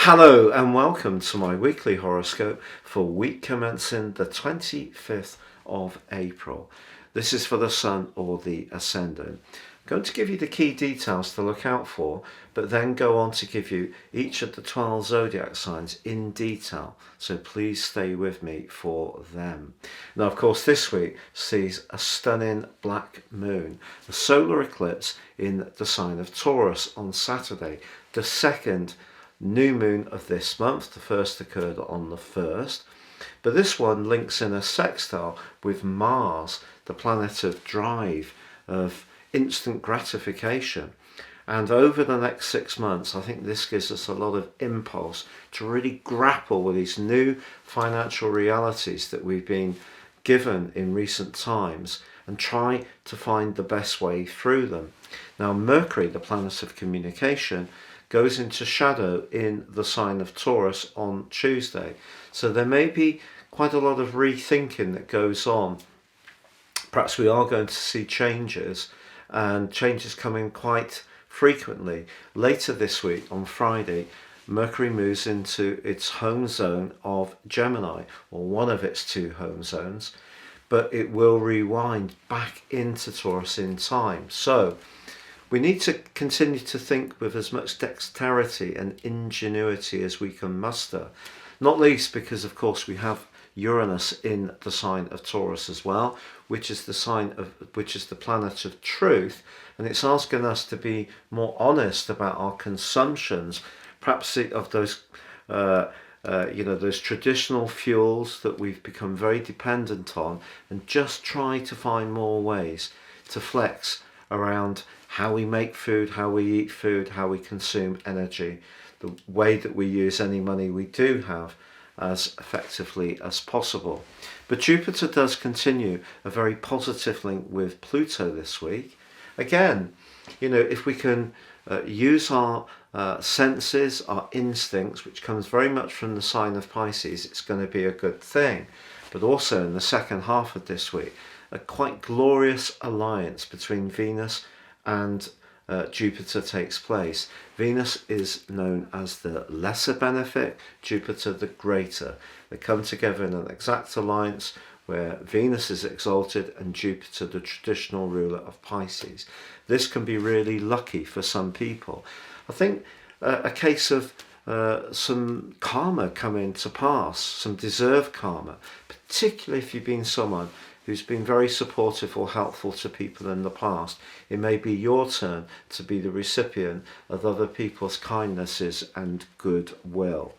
Hello and welcome to my weekly horoscope for week commencing the 25th of April. This is for the Sun or the Ascendant. I'm going to give you the key details to look out for, but then go on to give you each of the 12 zodiac signs in detail. So please stay with me for them. Now, of course, this week sees a stunning black moon, a solar eclipse in the sign of Taurus on Saturday, the second new moon of this month. The first occurred on the 1st, but this one links in a sextile with Mars, the planet of drive, of instant gratification. And over the next 6 months, I think this gives us a lot of impulse to really grapple with these new financial realities that we've been given in recent times and try to find the best way through them. Now, Mercury, the planet of communication, goes into shadow in the sign of Taurus on Tuesday. So there may be quite a lot of rethinking that goes on. Perhaps we are going to see changes, and changes coming quite frequently. Later this week, on Friday, Mercury moves into its home zone of Gemini, or one of its two home zones, but it will rewind back into Taurus in time. So we need to continue to think with as much dexterity and ingenuity as we can muster, not least because, of course, we have Uranus in the sign of Taurus as well, which is the planet of truth, and it's asking us to be more honest about our consumptions, perhaps of those those traditional fuels that we've become very dependent on, and just try to find more ways to flex around how we make food, how we eat food, how we consume energy, the way that we use any money we do have as effectively as possible. But Jupiter does continue a very positive link with Pluto this week. Again, if we can use our senses, our instincts, which comes very much from the sign of Pisces, it's going to be a good thing. But also in the second half of this week, a quite glorious alliance between Venus and Jupiter takes place. Venus is known as the lesser benefic, Jupiter the greater. They come together in an exact alliance where Venus is exalted and Jupiter the traditional ruler of Pisces. This can be really lucky for some people. I think a case of some karma coming to pass, some deserved karma, particularly if you've been someone who's been very supportive or helpful to people in the past. It may be your turn to be the recipient of other people's kindnesses and goodwill.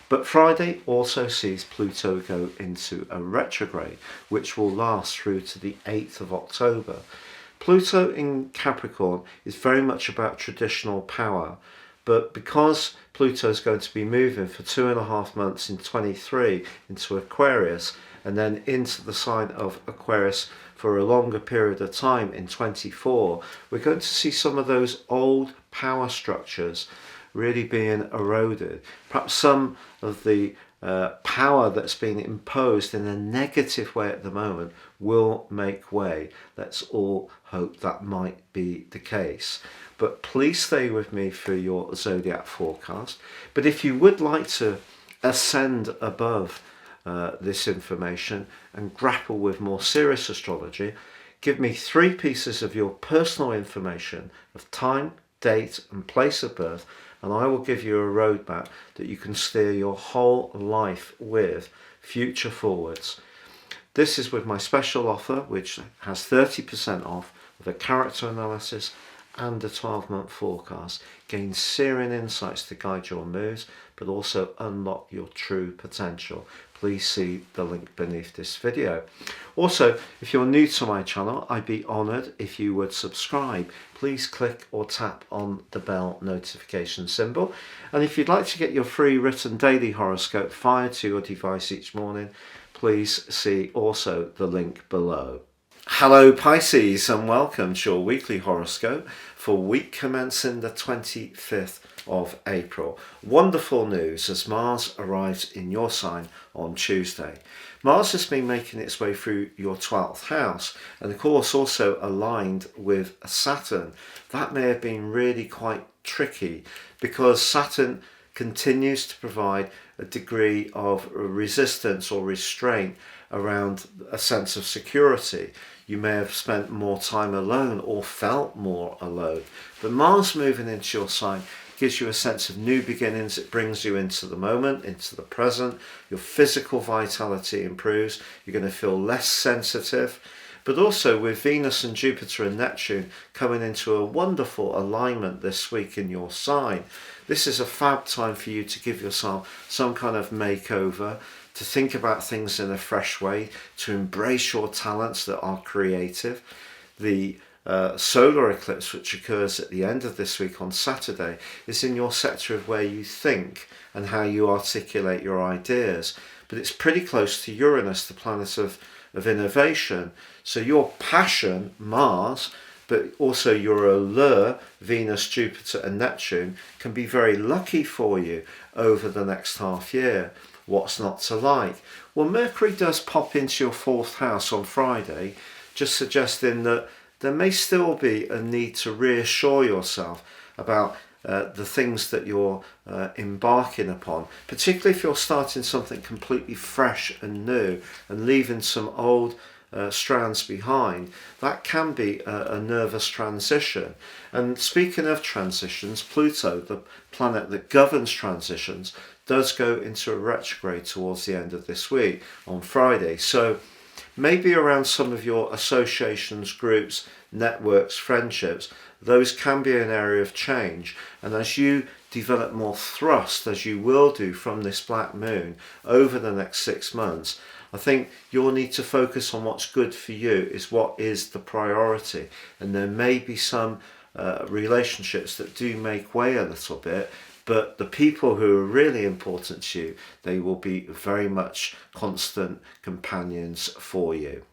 But Friday also sees Pluto go into a retrograde, which will last through to the 8th of October. Pluto in Capricorn is very much about traditional power, but because Pluto is going to be moving for 2.5 months in 23 into Aquarius, and then into the sign of Aquarius for a longer period of time in 24, we're going to see some of those old power structures really being eroded. Perhaps some of the power that's being imposed in a negative way at the moment will make way. Let's all hope that might be the case. But please stay with me for your zodiac forecast. But if you would like to ascend above this information and grapple with more serious astrology, give me 3 pieces of your personal information of time, date and place of birth, and I will give you a roadmap that you can steer your whole life with, future forwards. This is with my special offer, which has 30% off with a character analysis and a 12-month forecast. Gain searing insights to guide your moves, but also unlock your true potential. Please see the link beneath this video. Also, if you're new to my channel, I'd be honoured if you would subscribe. Please click or tap on the bell notification symbol. And if you'd like to get your free written daily horoscope fired to your device each morning, please see also the link below. Hello Pisces, and welcome to your weekly horoscope for week commencing the 25th of April. Wonderful news as Mars arrives in your sign on Tuesday. Mars has been making its way through your 12th house, and of course also aligned with Saturn. That may have been really quite tricky because Saturn continues to provide a degree of resistance or restraint around a sense of security. You may have spent more time alone or felt more alone. But Mars moving into your sign gives you a sense of new beginnings. It brings you into the moment, into the present. Your physical vitality improves. You're going to feel less sensitive. But also with Venus and Jupiter and Neptune coming into a wonderful alignment this week in your sign, this is a fab time for you to give yourself some kind of makeover, to think about things in a fresh way, to embrace your talents that are creative. The solar eclipse, which occurs at the end of this week on Saturday, is in your sector of where you think and how you articulate your ideas. But it's pretty close to Uranus, the planet of innovation. So your passion, Mars, but also your allure, Venus, Jupiter and Neptune, can be very lucky for you over the next half year. What's not to like? Well, Mercury does pop into your 4th house on Friday, just suggesting that there may still be a need to reassure yourself about the things that you're embarking upon, particularly if you're starting something completely fresh and new and leaving some old strands behind. That can be a nervous transition. And speaking of transitions, Pluto, the planet that governs transitions, does go into a retrograde towards the end of this week on Friday. So maybe around some of your associations, groups, networks, friendships, those can be an area of change. And as you develop more thrust, as you will do from this black moon over the next 6 months, I think you'll need to focus on what's good for you, is what is the priority. And there may be some relationships that do make way a little bit, but the people who are really important to you, they will be very much constant companions for you.